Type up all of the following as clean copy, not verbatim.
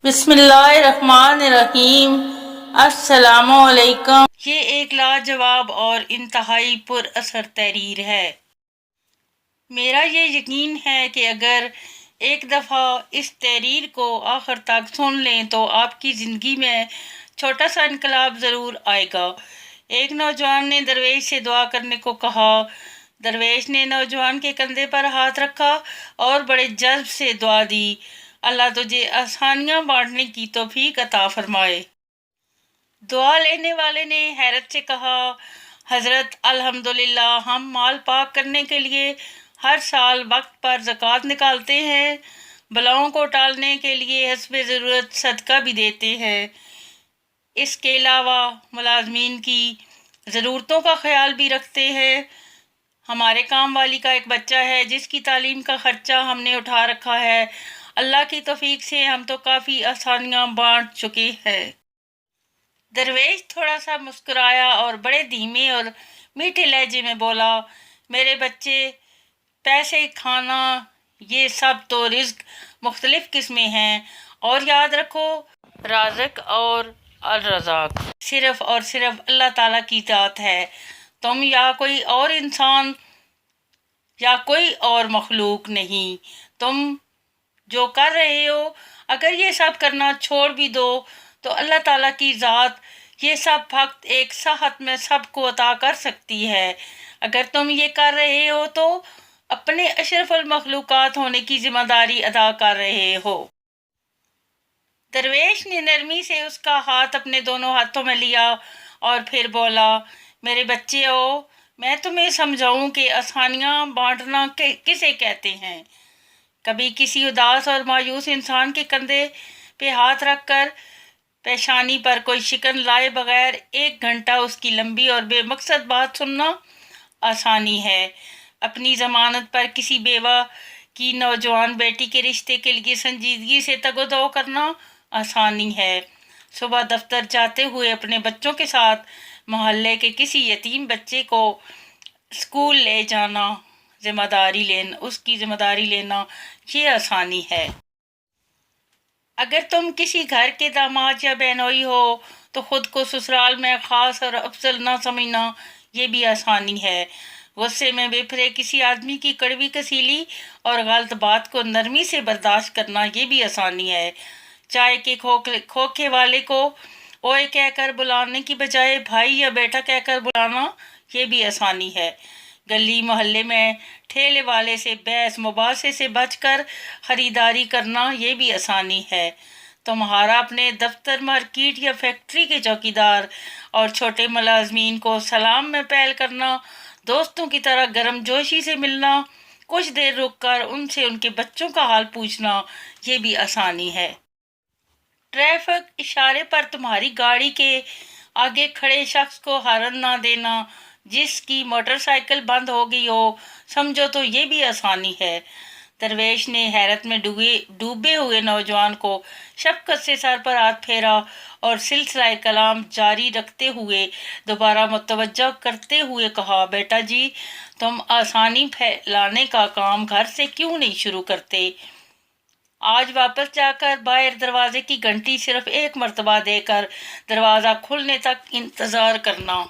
بسم اللہ الرحمن الرحیم۔ السلام علیکم۔ یہ ایک لاجواب اور انتہائی پر اثر تحریر ہے۔ میرا یہ یقین ہے کہ اگر ایک دفعہ اس تحریر کو آخر تک سن لیں تو آپ کی زندگی میں چھوٹا سا انقلاب ضرور آئے گا۔ ایک نوجوان نے درویش سے دعا کرنے کو کہا۔ درویش نے نوجوان کے کندھے پر ہاتھ رکھا اور بڑے جذب سے دعا دی، اللہ تجھے آسانیاں بانٹنے کی توفیق عطا فرمائے۔ دعا لینے والے نے حیرت سے کہا، حضرت الحمدللہ، ہم مال پاک کرنے کے لیے ہر سال وقت پر زکوٰۃ نکالتے ہیں، بلاؤں کو ٹالنے کے لیے حسب ضرورت صدقہ بھی دیتے ہیں، اس کے علاوہ ملازمین کی ضرورتوں کا خیال بھی رکھتے ہیں۔ ہمارے کام والی کا ایک بچہ ہے جس کی تعلیم کا خرچہ ہم نے اٹھا رکھا ہے، اللہ کی توفیق سے ہم تو کافی آسانیاں بانٹ چکے ہیں۔ درویش تھوڑا سا مسکرایا اور بڑے دھیمے اور میٹھے لہجے میں بولا، میرے بچے، پیسے، کھانا، یہ سب تو رزق مختلف قسمیں ہیں، اور یاد رکھو رازق اور الرزاق صرف اور صرف اللہ تعالیٰ کی ذات ہے، تم یا کوئی اور انسان یا کوئی اور مخلوق نہیں۔ تم جو کر رہے ہو، اگر یہ سب کرنا چھوڑ بھی دو تو اللہ تعالیٰ کی ذات یہ سب فقط ایک ساحت میں سب کو عطا کر سکتی ہے۔ اگر تم یہ کر رہے ہو تو اپنے اشرف المخلوقات ہونے کی ذمہ داری ادا کر رہے ہو۔ درویش نے نرمی سے اس کا ہاتھ اپنے دونوں ہاتھوں میں لیا اور پھر بولا، میرے بچے ہو، میں تمہیں سمجھاؤں کہ آسانیاں بانٹنا کسے کہتے ہیں۔ کبھی کسی اداس اور مایوس انسان کے کندھے پہ ہاتھ رکھ کر پیشانی پر کوئی شکن لائے بغیر 1 گھنٹہ اس کی لمبی اور بے مقصد بات سننا آسانی ہے۔ اپنی ضمانت پر کسی بیوہ کی نوجوان بیٹی کے رشتے کے لیے سنجیدگی سے تگ و دو کرنا آسانی ہے۔ صبح دفتر جاتے ہوئے اپنے بچوں کے ساتھ محلے کے کسی یتیم بچے کو اسکول لے جانا، اس کی ذمہ داری لینا، یہ آسانی ہے۔ اگر تم کسی گھر کے داماد یا بہنوئی ہو تو خود کو سسرال میں خاص اور افضل نہ سمجھنا، یہ بھی آسانی ہے۔ غصے میں بپھرے کسی آدمی کی کڑوی کسیلی اور غلط بات کو نرمی سے برداشت کرنا، یہ بھی آسانی ہے۔ چائے کے کھوکھے والے کو اوئے کہہ کر بلانے کی بجائے بھائی یا بیٹا کہہ کر بلانا، یہ بھی آسانی ہے۔ گلی محلے میں ٹھیلے والے سے بحث مباحثے سے بچ کر خریداری کرنا، یہ بھی آسانی ہے۔ تمہارا اپنے دفتر، مارکیٹ یا فیکٹری کے چوکیدار اور چھوٹے ملازمین کو سلام میں پہل کرنا، دوستوں کی طرح گرم جوشی سے ملنا، کچھ دیر رک کر ان سے ان کے بچوں کا حال پوچھنا، یہ بھی آسانی ہے۔ ٹریفک اشارے پر تمہاری گاڑی کے آگے کھڑے شخص کو ہارن نہ دینا، جس کی موٹر سائیکل بند ہو گئی ہو، سمجھو تو یہ بھی آسانی ہے۔ درویش نے حیرت میں ڈوبے ہوئے نوجوان کو شفقت سے سر پر ہاتھ پھیرا اور سلسلہ کلام جاری رکھتے ہوئے دوبارہ متوجہ کرتے ہوئے کہا، بیٹا جی، تم آسانی پھیلانے کا کام گھر سے کیوں نہیں شروع کرتے؟ آج واپس جا کر باہر دروازے کی گھنٹی صرف 1 مرتبہ دے کر دروازہ کھلنے تک انتظار کرنا۔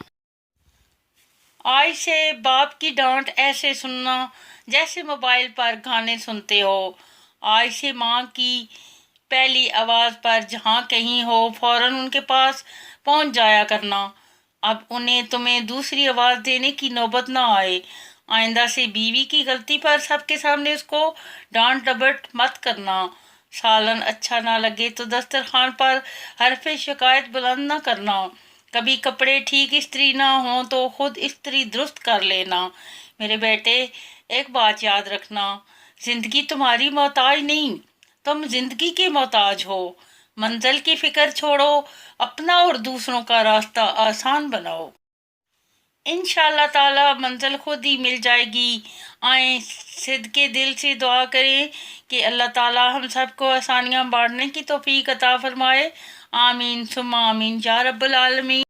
آج سے باپ کی ڈانٹ ایسے سننا جیسے موبائل پر گانے سنتے ہو۔ آج سے ماں کی پہلی آواز پر جہاں کہیں ہو فوراً ان کے پاس پہنچ جایا کرنا۔ اب انہیں تمہیں دوسری آواز دینے کی نوبت نہ آئے۔ آئندہ سے بیوی کی غلطی پر سب کے سامنے اس کو ڈانٹ ڈپٹ مت کرنا۔ سالن اچھا نہ لگے تو دسترخوان پر حرف شکایت بلند نہ کرنا۔ کبھی کپڑے ٹھیک استری نہ ہوں تو خود استری درست کر لینا۔ میرے بیٹے، ایک بات یاد رکھنا، زندگی تمہاری محتاج نہیں، تم زندگی کے محتاج ہو۔ منزل کی فکر چھوڑو، اپنا اور دوسروں کا راستہ آسان بناؤ۔ انشاءاللہ تعالی منزل خود ہی مل جائے گی۔ آئیں صدقے دل سے دعا کریں کہ اللہ تعالی ہم سب کو آسانیاں بانٹنے کی توفیق عطا فرمائے۔ آمین ثم آمین یا رب العالمین۔